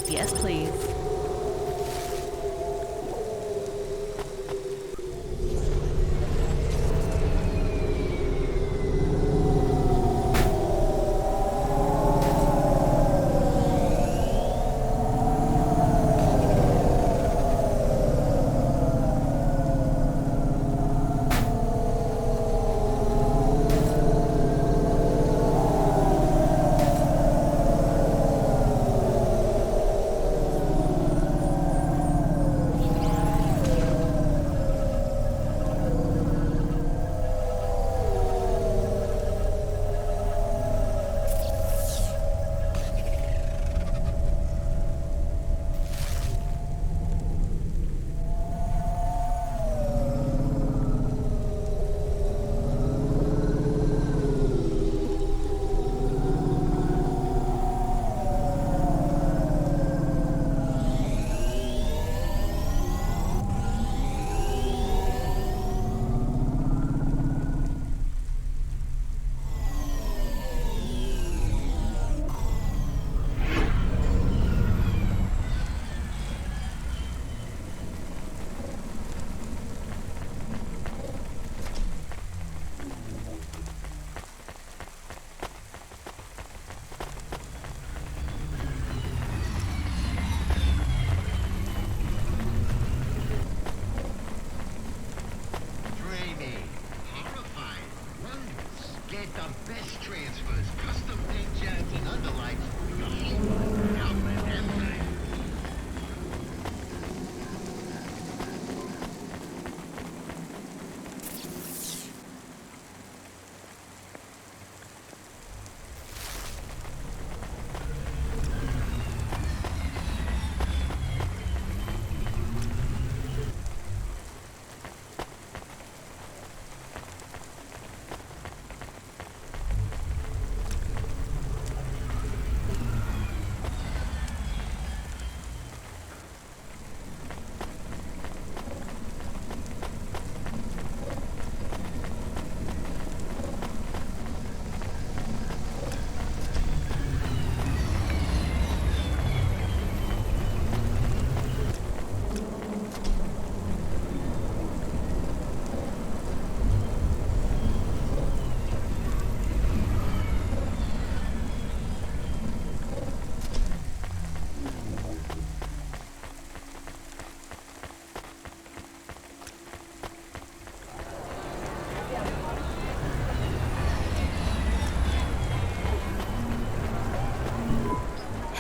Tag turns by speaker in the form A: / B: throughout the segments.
A: Yes, please.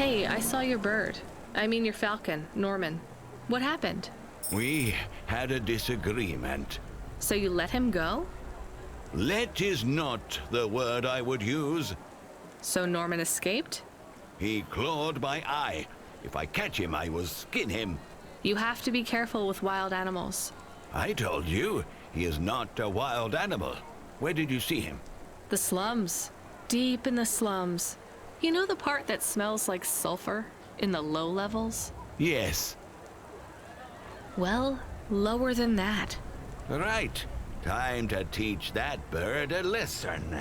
A: Hey, I saw your bird. I mean your falcon, Norman. What happened?
B: We had a disagreement.
A: So you let him go?
B: Let is not the word I would use.
A: So Norman escaped?
B: He clawed my eye. If I catch him, I will skin him.
A: You have to be careful with wild animals.
B: I told you, he is not a wild animal. Where did you see him?
A: The slums. Deep in the slums. You know the part that smells like sulfur in the low levels?
B: Yes.
A: Well, lower than that.
B: Right. Time to teach that bird a lesson.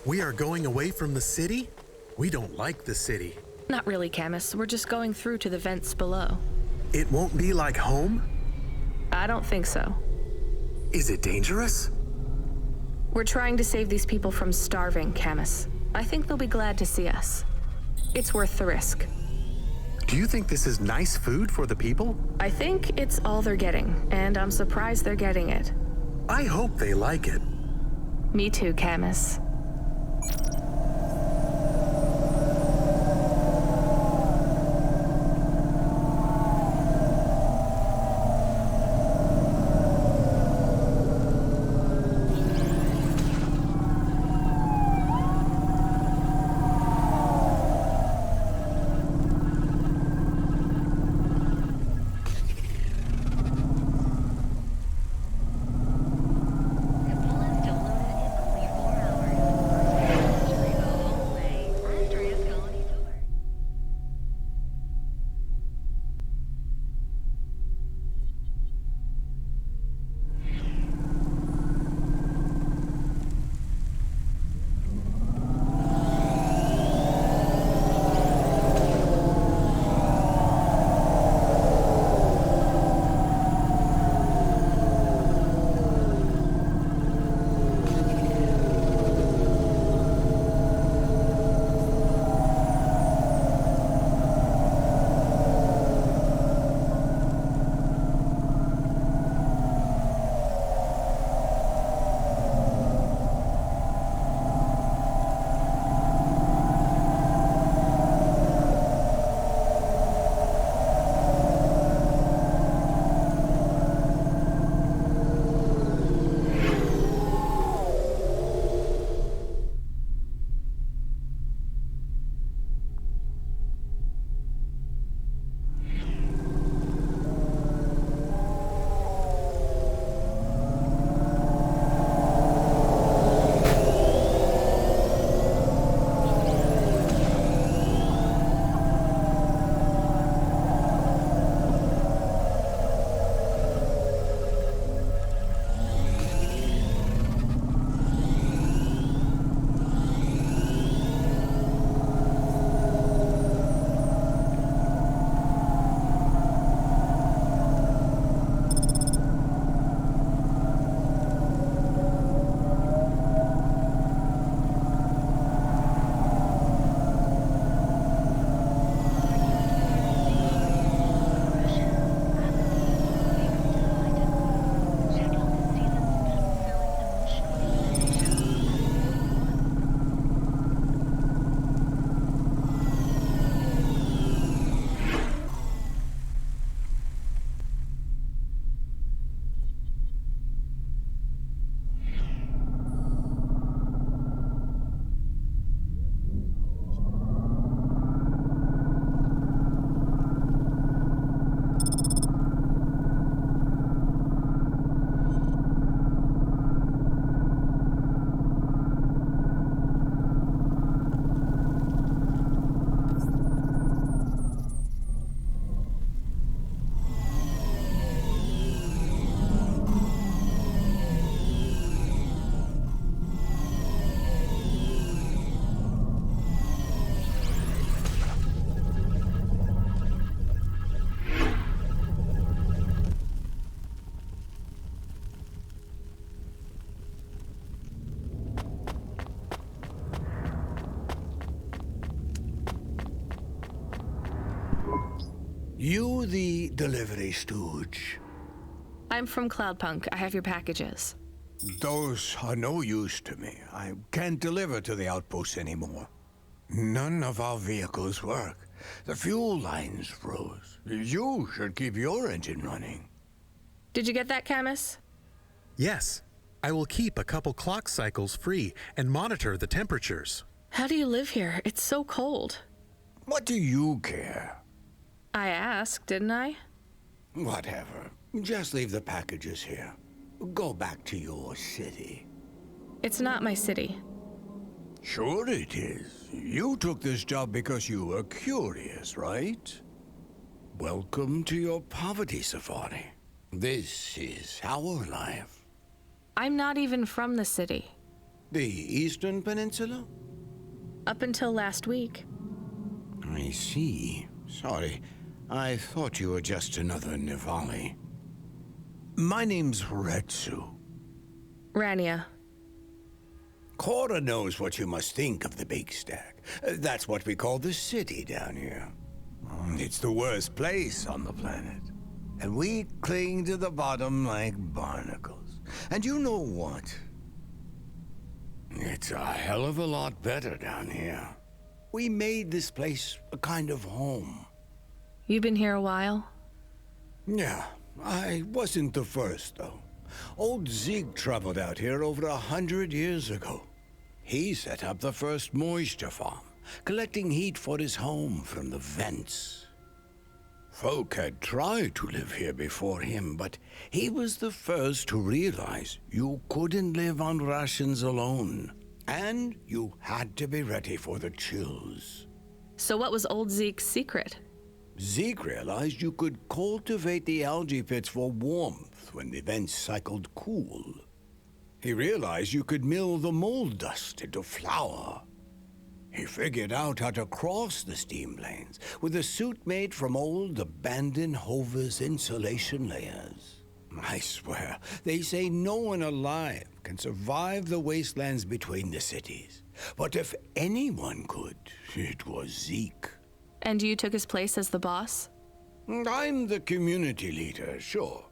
C: We are going away from the city? We don't like the city.
A: Not really, Camus. We're just going through to the vents below.
C: It won't be like home?
A: I don't think so.
C: Is it dangerous?
A: We're trying to save these people from starving, Camus. I think they'll be glad to see us. It's worth the risk.
C: Do you think this is nice food for the people?
A: I think it's all they're getting, and I'm surprised they're getting it.
C: I hope they like it.
A: Me too, Camus.
D: You the delivery stooge?
A: I'm from Cloudpunk. I have your packages.
D: Those are no use to me. I can't deliver to the outpost anymore. None of our vehicles work. The fuel lines froze. You should keep your engine running.
A: Did you get that, Camus?
C: Yes. I will keep a couple clock cycles free and monitor the temperatures.
A: How do you live here? It's so cold.
D: What do you care?
A: I asked, didn't I?
D: Whatever. Just leave the packages here. Go back to your city.
A: It's not my city.
D: Sure it is. You took this job because you were curious, right? Welcome to your poverty safari. This is our life.
A: I'm not even from the city.
D: The Eastern Peninsula?
A: Up until last week.
D: I see. Sorry. I thought you were just another Nivali. My name's Retsu.
A: Rania.
D: Cora knows what you must think of the Big Stack. That's what we call the city down here. It's the worst place on the planet. And we cling to the bottom like barnacles. And you know what? It's a hell of a lot better down here. We made this place a kind of home.
A: You've been here a while?
D: Yeah, I wasn't the first, though. Old Zeke traveled out here over 100 years ago. He set up the first moisture farm, collecting heat for his home from the vents. Folk had tried to live here before him, but he was the first to realize you couldn't live on rations alone, and you had to be ready for the chills.
A: So what was old Zeke's secret?
D: Zeke realized you could cultivate the algae pits for warmth when the vents cycled cool. He realized you could mill the mold dust into flour. He figured out how to cross the steam planes with a suit made from old abandoned Hover's insulation layers. I swear, they say no one alive can survive the wastelands between the cities. But if anyone could, it was Zeke.
A: And you took his place as the boss?
D: I'm the community leader, sure.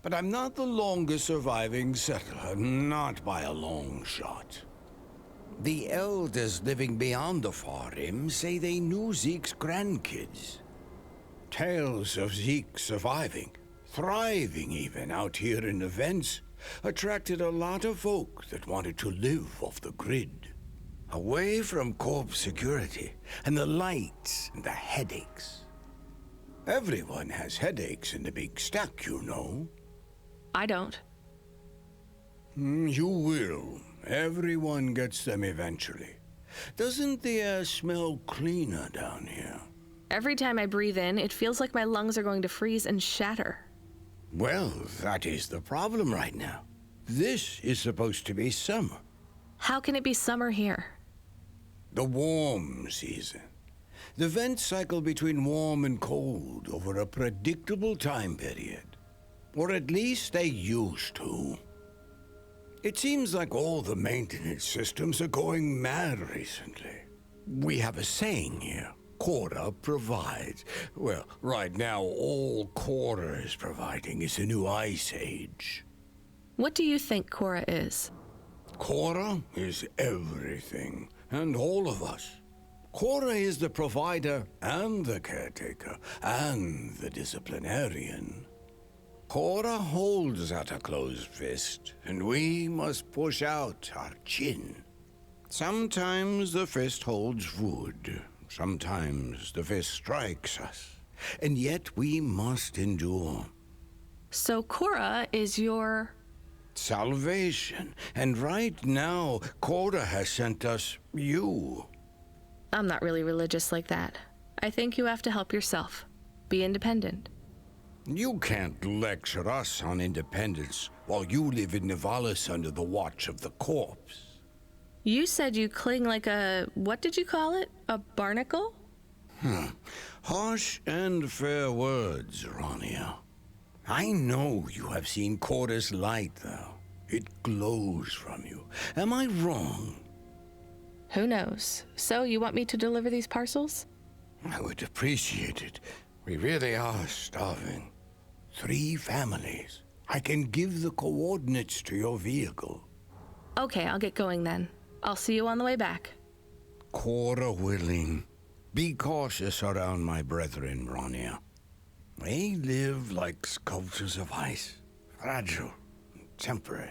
D: But I'm not the longest surviving settler, not by a long shot. The elders living beyond the far rim say they knew Zeke's grandkids. Tales of Zeke surviving, thriving even out here in the vents, attracted a lot of folk that wanted to live off the grid. Away from corp security, and the lights, and the headaches. Everyone has headaches in the Big Stack, you know.
A: I don't.
D: You will. Everyone gets them eventually. Doesn't the air smell cleaner down here?
A: Every time I breathe in, it feels like my lungs are going to freeze and shatter.
D: Well, that is the problem right now. This is supposed to be summer.
A: How can it be summer here?
D: The warm season. The vents cycle between warm and cold over a predictable time period. Or at least they used to. It seems like all the maintenance systems are going mad recently. We have a saying here, Cora provides. Well, right now all Cora is providing is a new ice age.
A: What do you think Cora is?
D: Cora is everything, and all of us. Cora is the provider and the caretaker and the disciplinarian. Cora holds out a closed fist, and we must push out our chin. Sometimes the fist holds wood, sometimes the fist strikes us, and yet we must endure.
A: So Cora is your...
D: Salvation, and right now, Cora has sent us you.
A: I'm not really religious like that. I think you have to help yourself. Be independent.
D: You can't lecture us on independence while you live in Nivalis under the watch of the corpse.
A: You said you cling like a... what did you call it? A barnacle?
D: Harsh and fair words, Rania. I know you have seen Cora's light, though. It glows from you. Am I wrong?
A: Who knows? So you want me to deliver these parcels?
D: I would appreciate it. We really are starving. 3 families. I can give the coordinates to your vehicle.
A: Okay, I'll get going then. I'll see you on the way back.
D: Cora willing. Be cautious around my brethren, Rania. They live like sculptures of ice, fragile and temporary.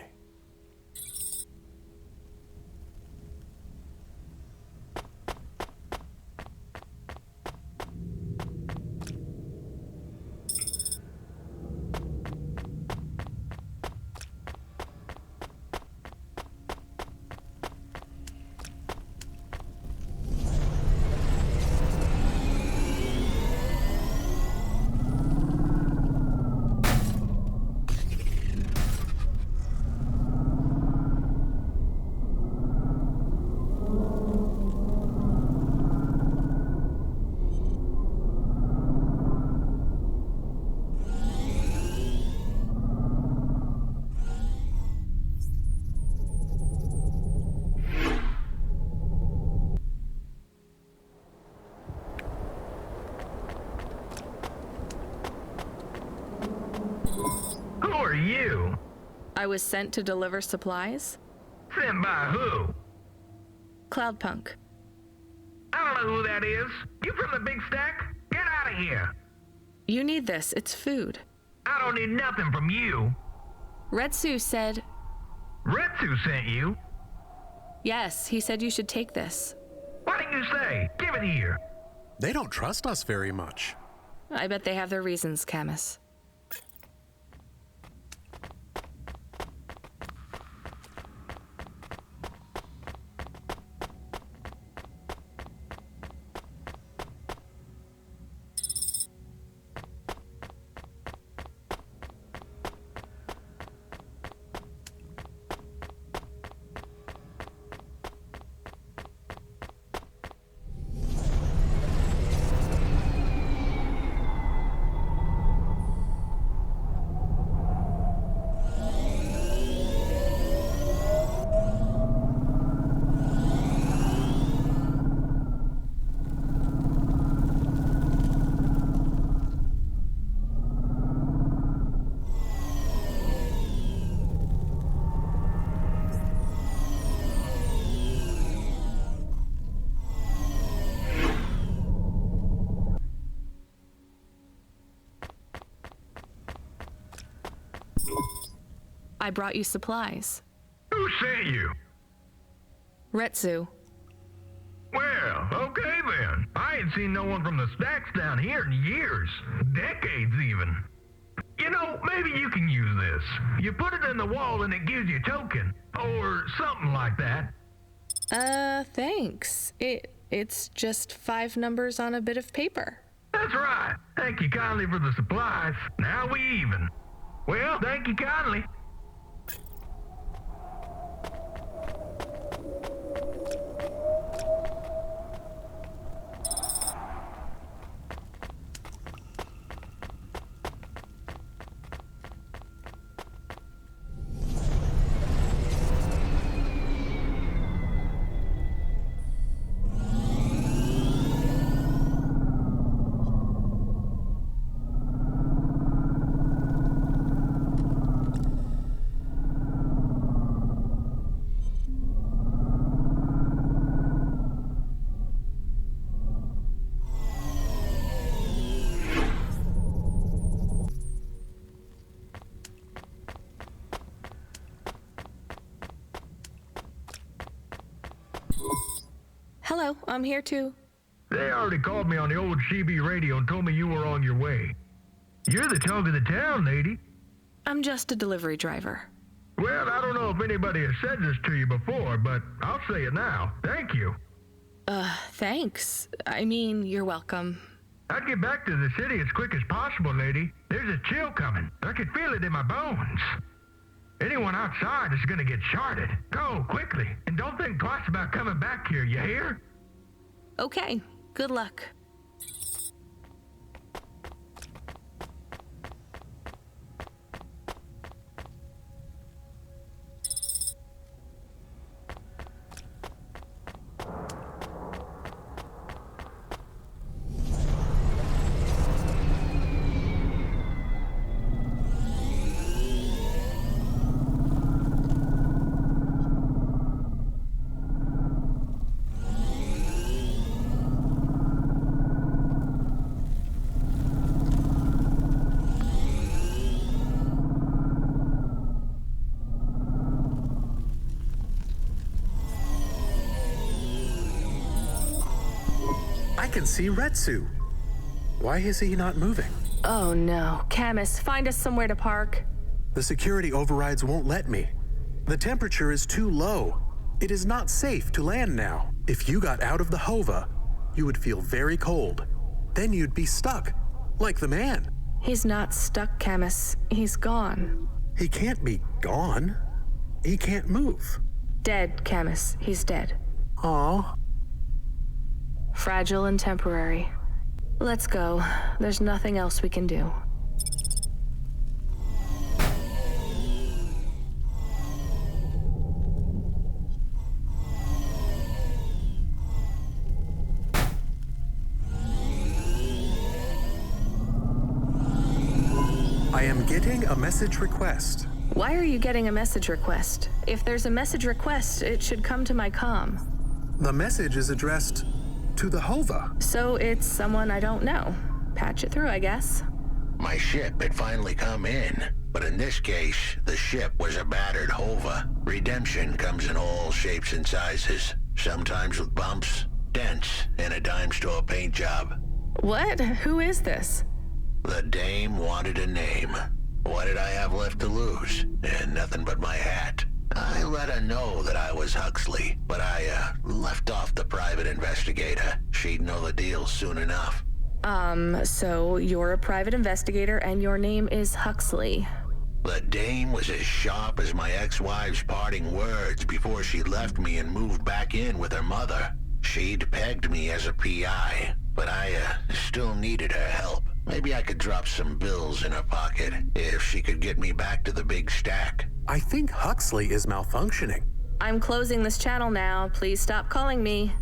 E: you?
A: I was sent to deliver supplies?
E: Sent by who?
A: Cloudpunk.
E: I don't know who that is. You from the big stack? Get out of here.
A: You need this. It's food.
E: I don't need nothing from you.
A: Retsu said...
E: Retsu sent you?
A: Yes, he said you should take this.
E: What did you say? Give it here.
C: They don't trust us very much.
A: I bet they have their reasons, Camus. I brought you supplies.
E: Who sent you?
A: Retsu.
E: Well, okay then. I ain't seen no one from the stacks down here in years. Decades even. You know, maybe you can use this. You put it in the wall and it gives you a token. Or something like that.
A: Thanks. It's just 5 numbers on a bit of paper.
E: That's right. Thank you kindly for the supplies. Now we even. Well, thank you kindly.
A: Hello, I'm here too.
E: They already called me on the old CB radio and told me you were on your way. You're the talk of the town, lady.
A: I'm just a delivery driver.
E: Well, I don't know if anybody has said this to you before, but I'll say it now. Thank you.
A: Thanks. I mean, you're welcome.
E: I'd get back to the city as quick as possible, lady. There's a chill coming. I can feel it in my bones. Anyone outside is gonna get charted. Go, quickly, and don't think twice about coming back here, you hear?
A: Okay, good luck.
C: I can see Retsu. Why is he not moving?
A: Oh no. Camus, find us somewhere to park.
C: The security overrides won't let me. The temperature is too low. It is not safe to land now. If you got out of the Hova, you would feel very cold. Then you'd be stuck, like the man.
A: He's not stuck, Camus. He's gone.
C: He can't be gone. He can't move.
A: Dead, Camus. He's dead.
C: Aw.
A: Fragile and temporary. Let's go. There's nothing else we can do.
C: I am getting a message request.
A: Why are you getting a message request? If there's a message request, it should come to my comm.
C: The message is addressed to the Hova.
A: So it's someone I don't know. Patch it through, I guess.
F: My ship had finally come in, but in this case, the ship was a battered Hova. Redemption comes in all shapes and sizes, sometimes with bumps, dents, and a dime store paint job.
A: What? Who is this?
F: The dame wanted a name. What did I have left to lose? And nothing but my hat. I let her know that I was Huxley, but I left off the private investigator. She'd know the deal soon enough.
A: So you're a private investigator and your name is Huxley.
F: The dame was as sharp as my ex-wife's parting words before she left me and moved back in with her mother. She'd pegged me as a PI, but I still needed her help. Maybe I could drop some bills in her pocket if she could get me back to the big stack.
C: I think Huxley is malfunctioning.
A: I'm closing this channel now. Please stop calling me.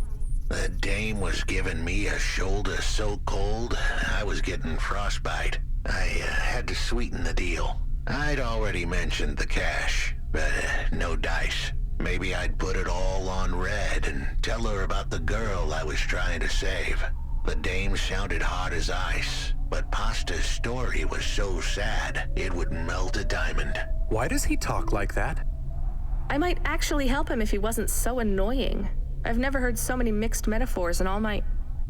F: The dame was giving me a shoulder so cold, I was getting frostbite. I had to sweeten the deal. I'd already mentioned the cash, but no dice. Maybe I'd put it all on red and tell her about the girl I was trying to save. The dame sounded hard as ice, but Pasta's story was so sad, it would melt a diamond.
C: Why does he talk like that?
A: I might actually help him if he wasn't so annoying. I've never heard so many mixed metaphors in all my...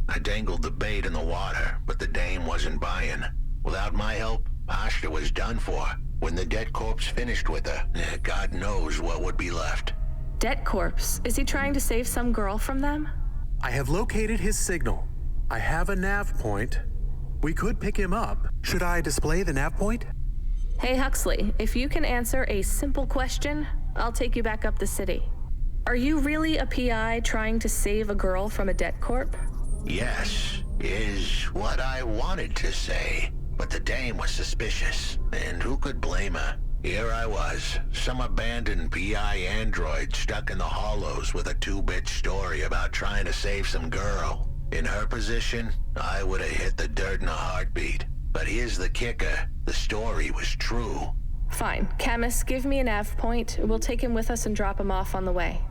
F: I dangled the bait in the water, but the dame wasn't buying. Without my help, Pasta was done for. When the dead corpse finished with her, God knows what would be left.
A: Debt corpse? Is he trying to save some girl from them?
C: I have located his signal. I have a nav point. We could pick him up. Should I display the nav point?
A: Hey Huxley, if you can answer a simple question, I'll take you back up the city. Are you really a PI trying to save a girl from a debt corp?
F: Yes, is what I wanted to say. But the dame was suspicious, and who could blame her? Here I was, some abandoned PI android stuck in the hollows with a 2-bit story about trying to save some girl. In her position, I would have hit the dirt in a heartbeat. But here's the kicker, the story was true.
A: Fine. Camus, give me a nav point. We'll take him with us and drop him off on the way.